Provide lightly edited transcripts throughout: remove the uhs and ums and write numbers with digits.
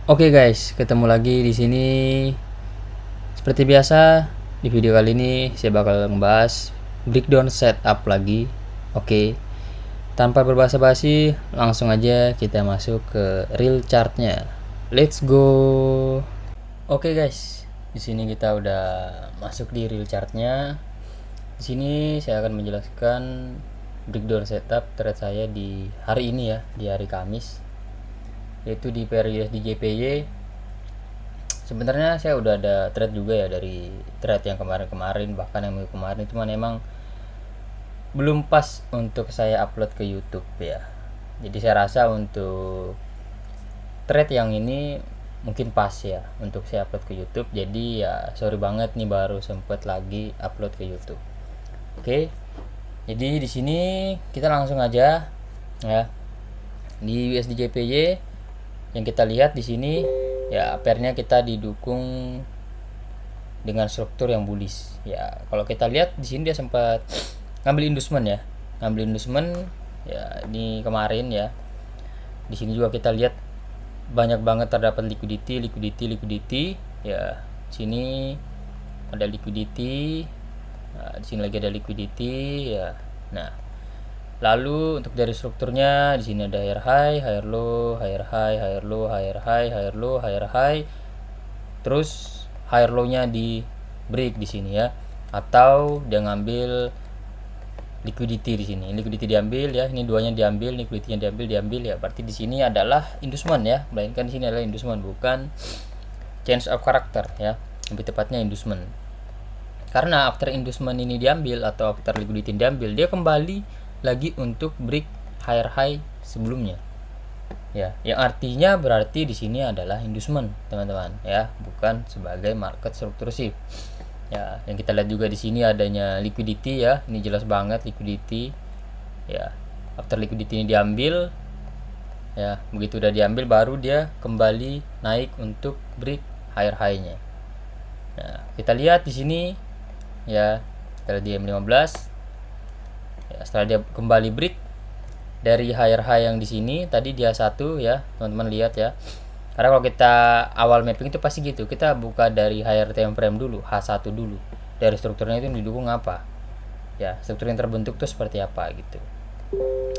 Oke guys, ketemu lagi di sini. Seperti biasa, di video kali ini saya bakal ngebahas breakdown setup lagi. Oke, tanpa berbasa-basi, langsung aja kita masuk ke real chartnya. Let's go. Oke guys, di sini kita udah masuk di real chartnya. Di sini saya akan menjelaskan breakdown setup trade saya di hari ini ya, di hari Kamis, yaitu di pair USD JPY. Sebenarnya saya udah ada thread juga ya dari thread yang kemarin-kemarin, bahkan yang minggu kemarin, cuman emang belum pas untuk saya upload ke YouTube ya. Jadi saya rasa untuk thread yang ini mungkin pas ya untuk saya upload ke YouTube. Jadi ya sorry banget nih baru sempet lagi upload ke YouTube. Oke. Jadi di sini kita langsung aja ya. Di USD JPY yang kita lihat di sini ya, pairnya kita didukung dengan struktur yang bullish ya. Kalau kita lihat di sini dia sempat ngambil inducement ya di kemarin ya. Di sini juga kita lihat banyak banget terdapat liquidity ya. Di sini ada liquidity, di sini lagi ada liquidity ya. Nah, lalu untuk dari strukturnya di sini ada higher high, higher low, higher high, higher low, higher high, higher low, higher high. Terus higher low-nya di break di sini ya. Atau dia ngambil liquidity di sini. Liquidity diambil ya. Ini duanya diambil, liquidity-nya diambil ya. Berarti di sini adalah inducement ya. Melainkan di sini adalah inducement, bukan change of character ya. Lebih tepatnya inducement. Karena after inducement ini diambil atau after liquidity diambil, dia kembali lagi untuk break higher high sebelumnya ya, yang artinya berarti di sini adalah inducement teman-teman ya, bukan sebagai market structure shift ya. Yang kita lihat juga di sini adanya liquidity ya, ini jelas banget liquidity ya. After liquidity ini diambil ya, begitu udah diambil baru dia kembali naik untuk break higher high-nya. Nah, kita lihat di sini ya, kita lihat di M15 ya. Setelah dia kembali break dari higher high yang di sini tadi, dia satu ya teman-teman lihat ya. Karena kalau kita awal mapping itu pasti gitu, kita buka dari higher time frame dulu, H1 dulu, dari strukturnya itu didukung apa ya, struktur yang terbentuk tuh seperti apa gitu.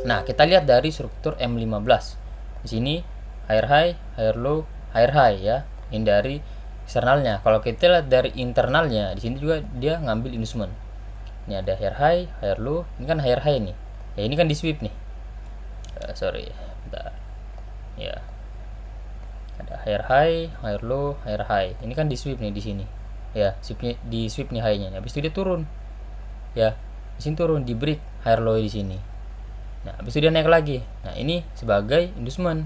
Nah, kita lihat dari struktur M15 di sini, higher high, higher low, higher high ya. Ini dari eksternalnya. Kalau kita lihat dari internalnya, di sini juga dia ngambil inducement. Ini ada higher high, higher low. Ini kan higher high nih ya, ini kan di sweep nih. Sorry bentar ya, ada higher high, higher low, higher high. Ini kan di sweep nih di sini ya, sweepnya di sweep nih high-nya. Habis itu dia turun ya, di sini turun di break higher low di sini. Nah, habis itu dia naik lagi. Nah, ini sebagai inducement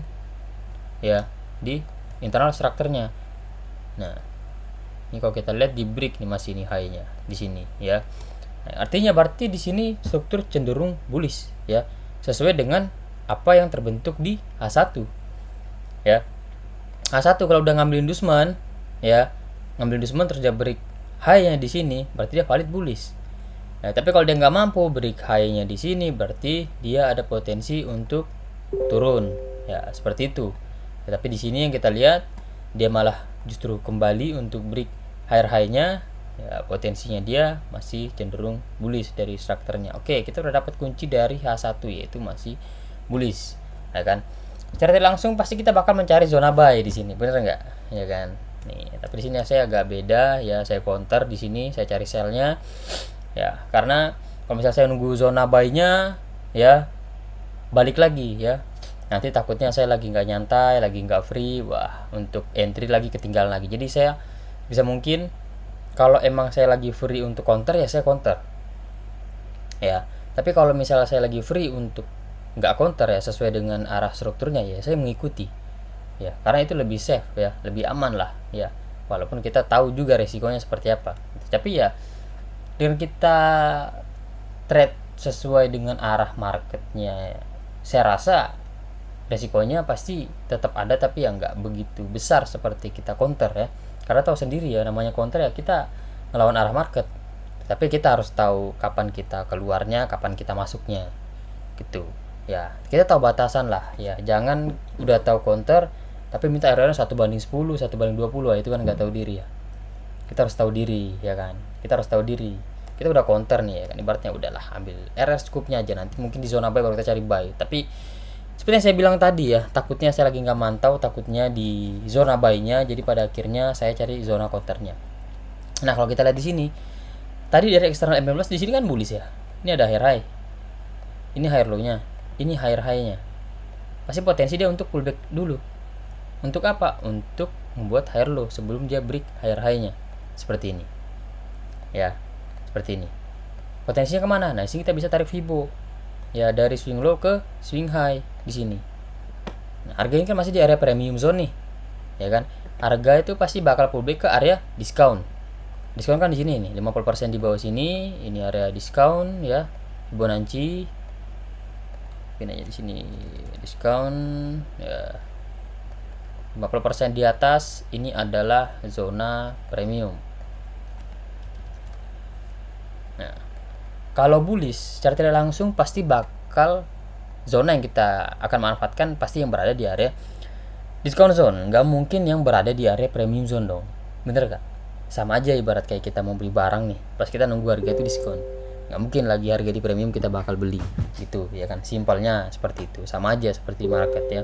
ya di internal strukturnya. Nah, ini kalau kita lihat di break nih masih ini high-nya di sini ya. Nah, artinya berarti di sini struktur cenderung bullish ya, sesuai dengan apa yang terbentuk di H1 ya. H1 kalau udah ngambil inducement ya, ngambil inducement terus dia break high-nya di sini, berarti dia valid bullish. Nah, tapi kalau dia nggak mampu break high-nya di sini, berarti dia ada potensi untuk turun ya, seperti itu ya. Tapi di sini yang kita lihat dia malah justru kembali untuk break higher high-nya ya, potensinya dia masih cenderung bullish dari strukturnya. Oke, kita udah dapat kunci dari H1 yaitu masih bullish ya kan. Secara langsung pasti kita bakal mencari zona buy di sini, bener nggak ya kan. Nih, tapi di sini saya agak beda ya, saya counter di sini, saya cari sell-nya ya. Karena kalau misalnya saya nunggu zona buy-nya ya, balik lagi ya, nanti takutnya saya lagi nggak nyantai, lagi nggak free, wah untuk entry lagi ketinggalan lagi. Jadi saya bisa mungkin kalau emang saya lagi free untuk counter ya saya counter ya. Tapi kalau misalnya saya lagi free untuk nggak counter ya, sesuai dengan arah strukturnya ya saya mengikuti ya, karena itu lebih safe ya, lebih aman lah ya. Walaupun kita tahu juga resikonya seperti apa, tapi ya dengan kita trade sesuai dengan arah marketnya, saya rasa resikonya pasti tetap ada, tapi ya nggak begitu besar seperti kita counter ya. Karena tahu sendiri ya, namanya counter ya kita ngelawan arah market, tapi kita harus tahu kapan kita keluarnya, kapan kita masuknya gitu ya. Kita tahu batasan lah ya, jangan udah tahu counter tapi minta RR 1/10, 1/20, itu kan nggak tahu diri ya. Kita harus tahu diri ya kan, kita harus tahu diri. Kita udah counter nih ya kan, ibaratnya udahlah ambil RR secukupnya aja, nanti mungkin di zona buy baru kita cari buy. Tapi seperti yang saya bilang tadi ya, takutnya saya lagi nggak mantau, takutnya di zona buy-nya, jadi pada akhirnya saya cari zona counternya. Nah kalau kita lihat di sini, tadi dari eksternal M15 di sini kan bullish ya. Ini ada higher high, ini higher low-nya, ini higher high-nya. Pasti potensi dia untuk pullback dulu. Untuk apa? Untuk membuat higher low sebelum dia break higher high-nya. Seperti ini. Ya, seperti ini. Potensinya kemana? Nah, di sini kita bisa tarik Fibo. Ya, dari swing low ke swing high di sini. Nah, harga ini kan masih di area premium zone nih. Ya kan? Harga itu pasti bakal pullback ke area diskon. Diskon kan di sini nih, 50% di bawah sini, ini area diskon ya. Fibonacci. Ini aja di sini diskon ya. 50% di atas ini adalah zona premium. Nah, kalau bullish secara tidak langsung pasti bakal zona yang kita akan manfaatkan pasti yang berada di area discount zone, nggak mungkin yang berada di area premium zone dong, bener gak? Sama aja ibarat kayak kita mau beli barang nih, pas kita nunggu harga itu diskon, nggak mungkin lagi harga di premium kita bakal beli gitu ya kan, simpelnya seperti itu. Sama aja seperti market ya,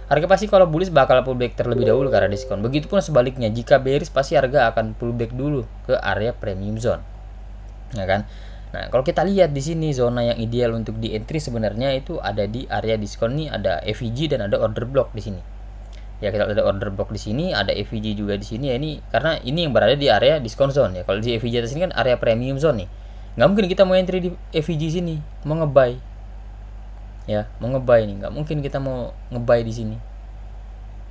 harga pasti kalau bullish bakal pullback terlebih dahulu karena diskon. Begitupun sebaliknya, jika bearish pasti harga akan pullback dulu ke area premium zone ya kan. Nah, kalau kita lihat di sini zona yang ideal untuk di entry sebenarnya itu ada di area diskon nih, ada FVG dan ada order block di sini. Ya, kita ada order block di sini, ada FVG juga di sini ya, ini karena ini yang berada di area diskon zone ya. Kalau di FVG atas ini kan area premium zone nih. Nggak mungkin kita mau entry di FVG sini, mau ngebuy. Ya, mau ngebuy nih, nggak mungkin kita mau ngebuy di sini.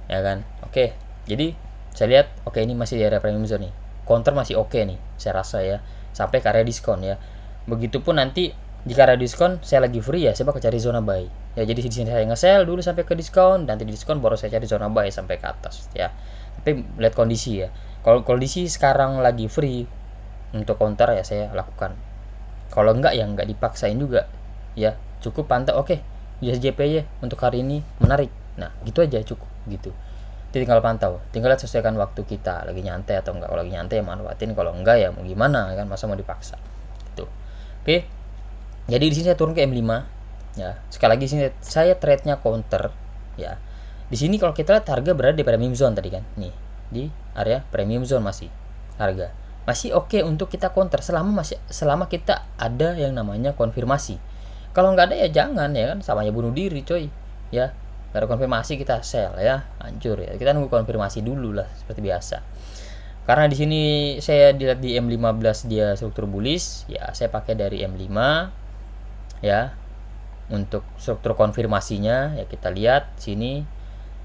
Ya kan? Oke. Jadi saya lihat oke, ini masih di area premium zone nih. Counter masih oke nih, saya rasa ya. Sampai ke area diskon ya. Begitupun nanti jika area diskon saya lagi free ya, saya bakal cari zona buy. Ya, jadi di sini saya nge-sell dulu sampai ke diskon, nanti di diskon baru saya cari zona buy sampai ke atas ya. Tapi lihat kondisi ya. Kalau kondisi sekarang lagi free untuk counter ya saya lakukan. Kalau enggak ya enggak dipaksain juga. Ya, cukup pantau oke. USJP ya untuk hari ini menarik. Nah, gitu aja cukup gitu. Tinggal pantau, tinggal lihat sesuaikan waktu kita lagi nyantai atau enggak. Kalau lagi nyantai ya manfaatin, kalau enggak ya mau gimana kan, masa mau dipaksa gitu. Oke, jadi di sini saya turun ke M5 ya. Sekali lagi sini saya trade-nya counter ya. Di sini kalau kita lihat harga berada di premium zone tadi kan, nih di area premium zone masih harga masih oke untuk kita counter selama kita ada yang namanya konfirmasi. Kalau nggak ada ya jangan ya kan, samanya bunuh diri coy ya. Gak ada konfirmasi kita sell ya, hancur ya. Kita nunggu konfirmasi dulu lah seperti biasa. Karena di sini saya dilihat di M15 dia struktur bullish, ya saya pakai dari M5 ya. Untuk struktur konfirmasinya ya kita lihat sini,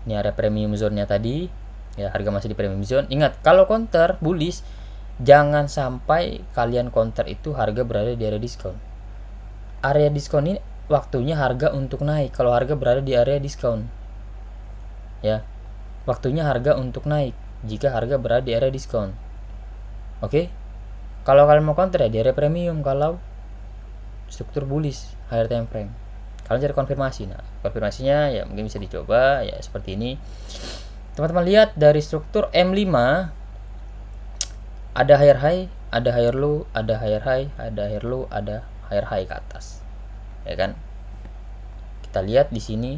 ini area premium zone-nya tadi. Ya, harga masih di premium zone. Ingat, kalau counter bullish jangan sampai kalian counter itu harga berada di area diskon. Area diskon ini waktunya harga untuk naik. Kalau harga berada di area diskon ya, waktunya harga untuk naik jika harga berada di area diskon. Oke, kalau kalian mau counter ya di area premium. Kalau struktur bullish higher time frame, kalian cari konfirmasi. Nah, konfirmasinya ya mungkin bisa dicoba ya seperti ini. Teman-teman lihat dari struktur M5 ada higher high, ada higher low, ada higher high, ada higher low, ada higher high ke atas. Ya kan? Kita lihat di sini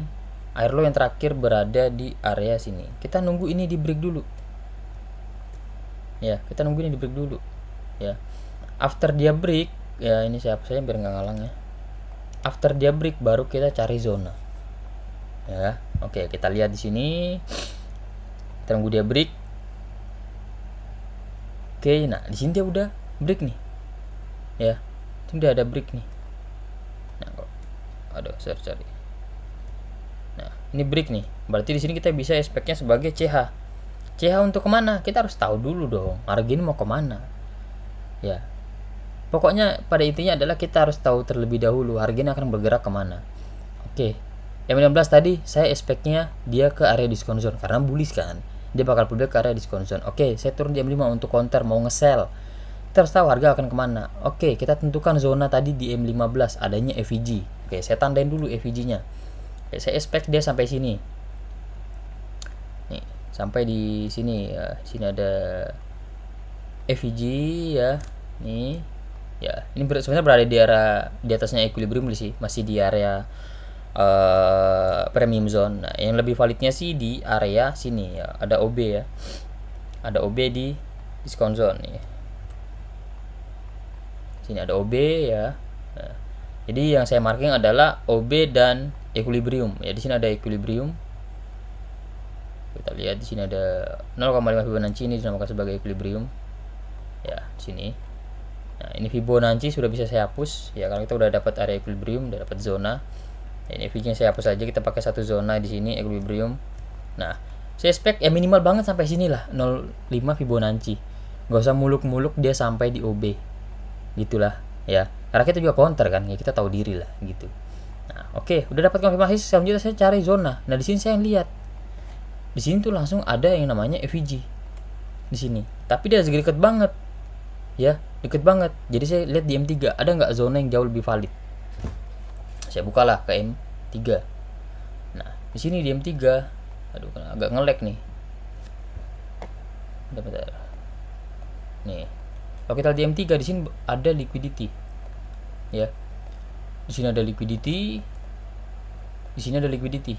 higher low yang terakhir berada di area sini. Kita nunggu ini di break dulu. Ya, kita nunggu ini di break dulu. Ya. After dia break, ya ini siapa saya biar nggak ngalang ya. After dia break baru kita cari zona. Ya. Oke, kita lihat di sini. Kita nunggu dia break. Oke, nah di sini dia udah break nih. Ya. Ini udah ada break nih. Nah, kok aduh, sorry. Nah, ini break nih. Berarti di sini kita bisa expect-nya sebagai CH. CH untuk kemana? Kita harus tahu dulu dong. Harga ini mau kemana? Ya. Pokoknya pada intinya adalah kita harus tahu terlebih dahulu harga ini akan bergerak kemana. Oke. Yang 15 tadi saya expect-nya dia ke area discount zone karena bullish kan. Dia bakal pullback ke area discount zone. Oke, saya turun di M5 untuk counter mau nge-sell. Kita harus tahu harga akan kemana. Oke, kita tentukan zona tadi di M15 adanya FVG. Oke, saya tandain dulu FVG-nya. Oke, saya expect dia sampai sini. sampai di sini ya. Sini ada FVG ya. Nih ya, ini sebenarnya berada di area di atasnya equilibrium sih, masih di area premium zone. Nah, yang lebih validnya sih di area sini ya, ada OB ya, ada OB di discount zone nih. Sini ada OB ya. Nah, jadi yang saya marking adalah OB dan equilibrium ya. Di sini ada equilibrium. Kita lihat di sini ada 0,5 Fibonacci, ini dinamakan sebagai equilibrium ya di sini. Nah, ini Fibonacci sudah bisa saya hapus ya, karena kita udah dapat area equilibrium, udah dapat zona. Nah, ini FVG saya hapus aja, kita pakai satu zona di sini equilibrium. Nah, saya expect ya minimal banget sampai sini lah, 0,5 Fibonacci. Gak usah muluk-muluk dia sampai di OB. Gitulah ya. Karena kita juga counter kan, ya kita tahu diri lah gitu. Nah, oke, udah dapat konfirmasi, selanjutnya saya cari zona. Nah, di sini saya lihat. Di sini tuh langsung ada yang namanya FVG. Di sini. Tapi dia deket banget. Ya, deket banget. Jadi saya lihat di M3 ada nggak zona yang jauh lebih valid. Saya bukalah ke M3. Nah, di sini di M3, aduh agak nge-lag nih. Bentar. Nih. Kalau kita lihat di M3 di sini ada liquidity. Ya. Di sini ada liquidity. Di sini ada liquidity.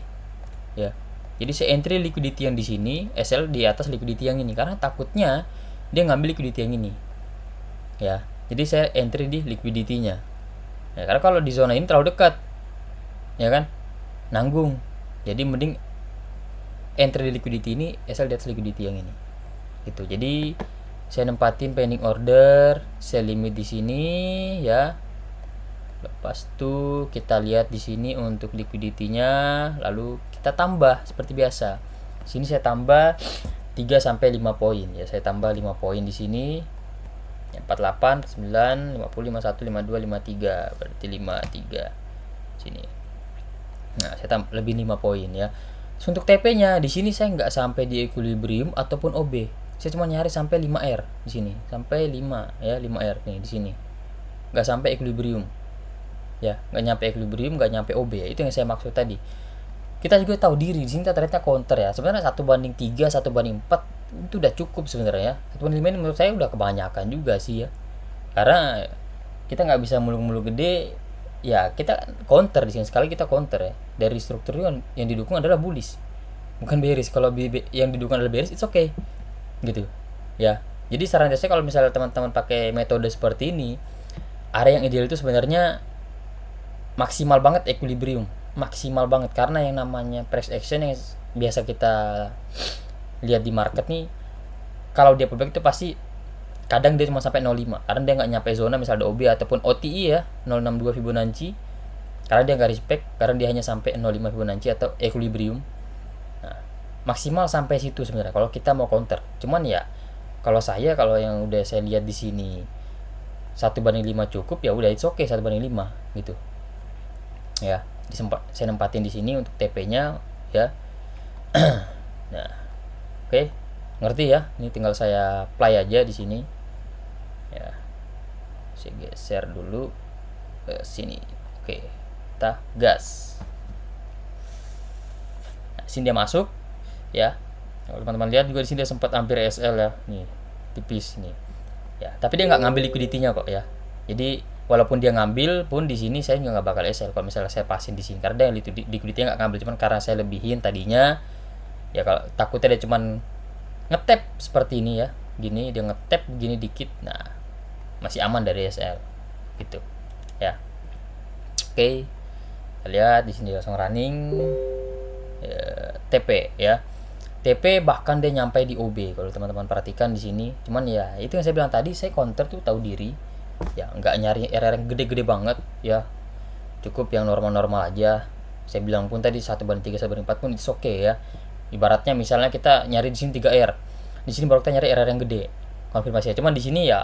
Ya. Jadi saya entry liquidity yang di sini, SL di atas liquidity yang ini, karena takutnya dia ngambil liquidity yang ini. Ya. Jadi saya entry di liquidity-nya. Ya, karena kalau di zona ini terlalu dekat. Ya kan? Nanggung. Jadi mending entry di liquidity ini, SL di atas liquidity yang ini. Gitu. Jadi saya nempatin pending order, saya limit di sini ya. Lepas itu kita lihat di sini untuk liquidity-nya, lalu kita tambah seperti biasa. Sini saya tambah 3 sampai 5 poin ya. Saya tambah 5 poin di sini. 48, 9, 50, 51, 52, 53. Berarti 53. Sini. Nah, saya tambah lebih 5 poin ya. So, untuk TP-nya di sini saya nggak sampai di equilibrium ataupun OB. Saya cuma nyari sampai 5R di sini. Sampai 5 ya, 5R nih di sini. Nggak sampai equilibrium. Ya, nggak nyampe equilibrium, nggak nyampe OB ya. Itu yang saya maksud tadi. Kita juga tahu diri di sini ternyata counter ya. Sebenarnya 1/3, 1/4 itu udah cukup sebenarnya. 1/5 ini menurut saya udah kebanyakan juga sih ya. Karena kita nggak bisa muluk-muluk gede. Ya, kita counter di sini, sekali kita counter ya. Dari struktur yang didukung adalah bullish, bukan bearish. Kalau yang didukung adalah bearish, it's okay. Gitu. Ya. Jadi saran saya kalau misalnya teman-teman pakai metode seperti ini, area yang ideal itu sebenarnya maksimal banget equilibrium, maksimal banget, karena yang namanya price action yang biasa kita lihat di market nih, kalau dia pullback itu pasti kadang dia cuma sampai 0,5 karena dia nggak nyampe zona, misalnya ada OB ataupun OTI ya 0,62 Fibonacci, karena dia nggak respect, karena dia hanya sampai 0,5 Fibonacci atau equilibrium. Nah, maksimal sampai situ sebenarnya kalau kita mau counter. Cuman ya kalau yang udah saya lihat di sini 1/5 cukup, ya udah it's okay 1/5 gitu. Ya, saya nempatin di sini untuk TP-nya ya. Nah, oke, ngerti ya? Ini tinggal saya play aja di sini. Ya, saya geser dulu ke sini. Oke, kita gas. Nah, sini dia masuk, ya. Kalau teman-teman lihat juga di sini dia sempat hampir SL ya, nih tipis nih. Ya, tapi dia nggak ngambil liquidity-nya kok ya. Jadi walaupun dia ngambil pun di sini saya juga nggak bakal SL kalau misalnya saya pasin di sini, karena dia liquidity-nya nggak ngambil, cuman karena saya lebihin tadinya ya, kalau takutnya dia cuman ngetap seperti ini ya, gini dia ngetap gini dikit, nah masih aman dari SL gitu ya. Oke, kita lihat di sini langsung running ya, TP ya. TP bahkan dia nyampe di OB kalau teman-teman perhatikan di sini. Cuman ya itu yang saya bilang tadi, saya counter tuh tahu diri ya, nggak nyari area yang gede-gede banget ya, cukup yang normal-normal aja. Saya bilang pun tadi 1/3, 1/4 pun it's okay ya. Ibaratnya misalnya kita nyari di sini 3R, di sini baru kita nyari area yang gede konfirmasi. Cuman di sini ya,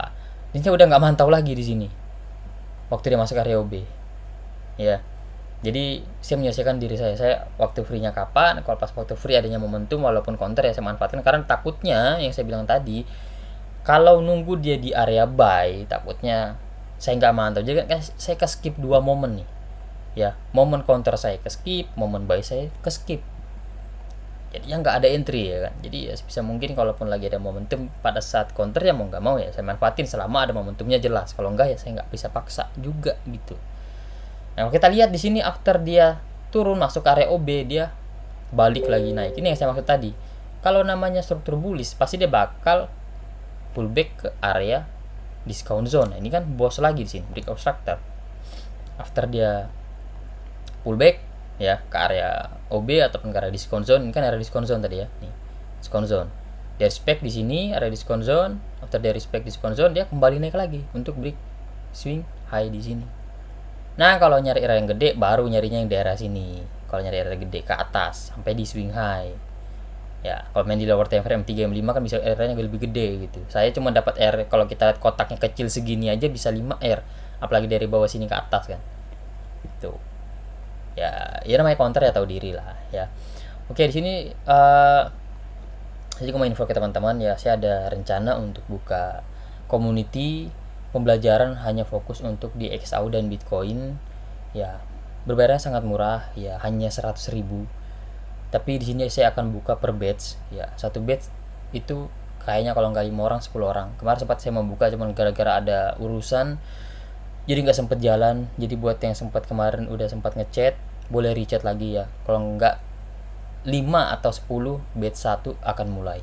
di sini udah nggak mantau lagi di sini waktu dia masuk area OB ya. Jadi saya menyelesaikan diri saya waktu free-nya kapan. Kalau pas waktu free adanya momentum walaupun counter ya saya manfaatkan, karena takutnya yang saya bilang tadi, kalau nunggu dia di area buy takutnya saya nggak mantau. Jadi kan saya ke skip 2 momen nih ya, momen counter saya ke skip, momen buy saya ke skip. jadi ya nggak ada entry ya kan. Jadi ya sebisa mungkin kalaupun lagi ada momentum pada saat counter ya mau nggak mau ya saya manfaatin selama ada momentumnya jelas. Kalau enggak ya saya nggak bisa paksa juga gitu. Nah kita lihat di sini after dia turun masuk area OB dia balik lagi naik. Ini yang saya maksud tadi. Kalau namanya struktur bullish pasti dia bakal pullback ke area discount zone. Nah, ini kan bos lagi di sini breakout structure. After dia pullback ya ke area OB ataupun ke area discount zone. Ini kan area discount zone tadi ya. Nih, discount zone. Dia respect di sini area discount zone. After dia respect discount zone dia kembali naik lagi untuk break swing high di sini. Nah, kalau nyari area yang gede baru nyarinya yang daerah sini. Kalau nyari area gede ke atas sampai di swing high. Ya, kalau main di lower time frame 3 M5 kan bisa R-nya lebih gede gitu. Saya cuma dapat R kalau kita lihat kotaknya kecil segini aja bisa 5 R, apalagi dari bawah sini ke atas kan. Gitu. Ya namanya counter ya tahu diri lah ya. Oke, di sini saya juga mau info ke teman-teman ya, saya ada rencana untuk buka community pembelajaran hanya fokus untuk di XAU dan Bitcoin. Ya, berbayarnya sangat murah ya, hanya 100.000. Tapi di sini saya akan buka per batch ya. Satu batch itu kayaknya kalau nggak 5 orang 10 orang. Kemarin sempat saya membuka cuman gara-gara ada urusan jadi nggak sempet jalan. Jadi buat yang sempat kemarin udah sempat ngechat boleh rechat lagi ya. Kalau nggak 5 atau 10 batch 1 akan mulai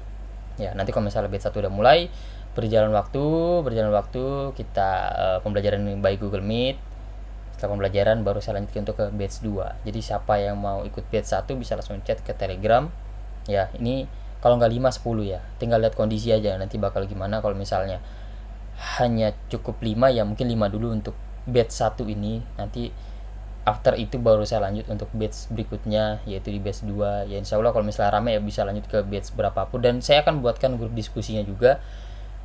ya. Nanti kalau misalnya batch 1 udah mulai berjalan waktu kita pembelajaran by Google Meet. Setelah pembelajaran baru saya lanjutkan untuk ke batch 2. Jadi siapa yang mau ikut batch 1 bisa langsung chat ke Telegram ya. Ini kalau nggak 5 10 ya, tinggal lihat kondisi aja nanti bakal gimana. Kalau misalnya hanya cukup 5 ya mungkin 5 dulu untuk batch 1 ini. Nanti after itu baru saya lanjut untuk batch berikutnya yaitu di batch 2 ya. Insya Allah kalau misalnya rame ya bisa lanjut ke batch berapapun, dan saya akan buatkan grup diskusinya juga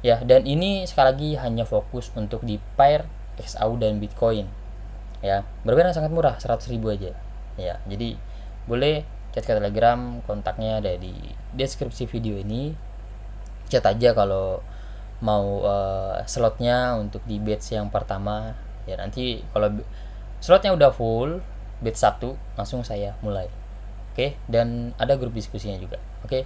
ya. Dan ini sekali lagi hanya fokus untuk di pair XAU dan Bitcoin ya. Berbeda sangat murah 100.000 aja ya. Jadi boleh chat ke Telegram, kontaknya ada di deskripsi video ini. Chat aja kalau mau slotnya untuk di batch yang pertama ya. Nanti kalau slotnya udah full batch 1 langsung saya mulai. Oke, dan ada grup diskusinya juga. Oke,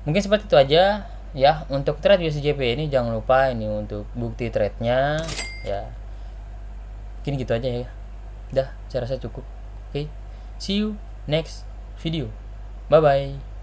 mungkin seperti itu aja ya untuk trade USDJP ini. Jangan lupa ini untuk bukti trade-nya ya. Mungkin gitu aja ya. Udah, saya rasa cukup. Oke, see you next video. Bye bye.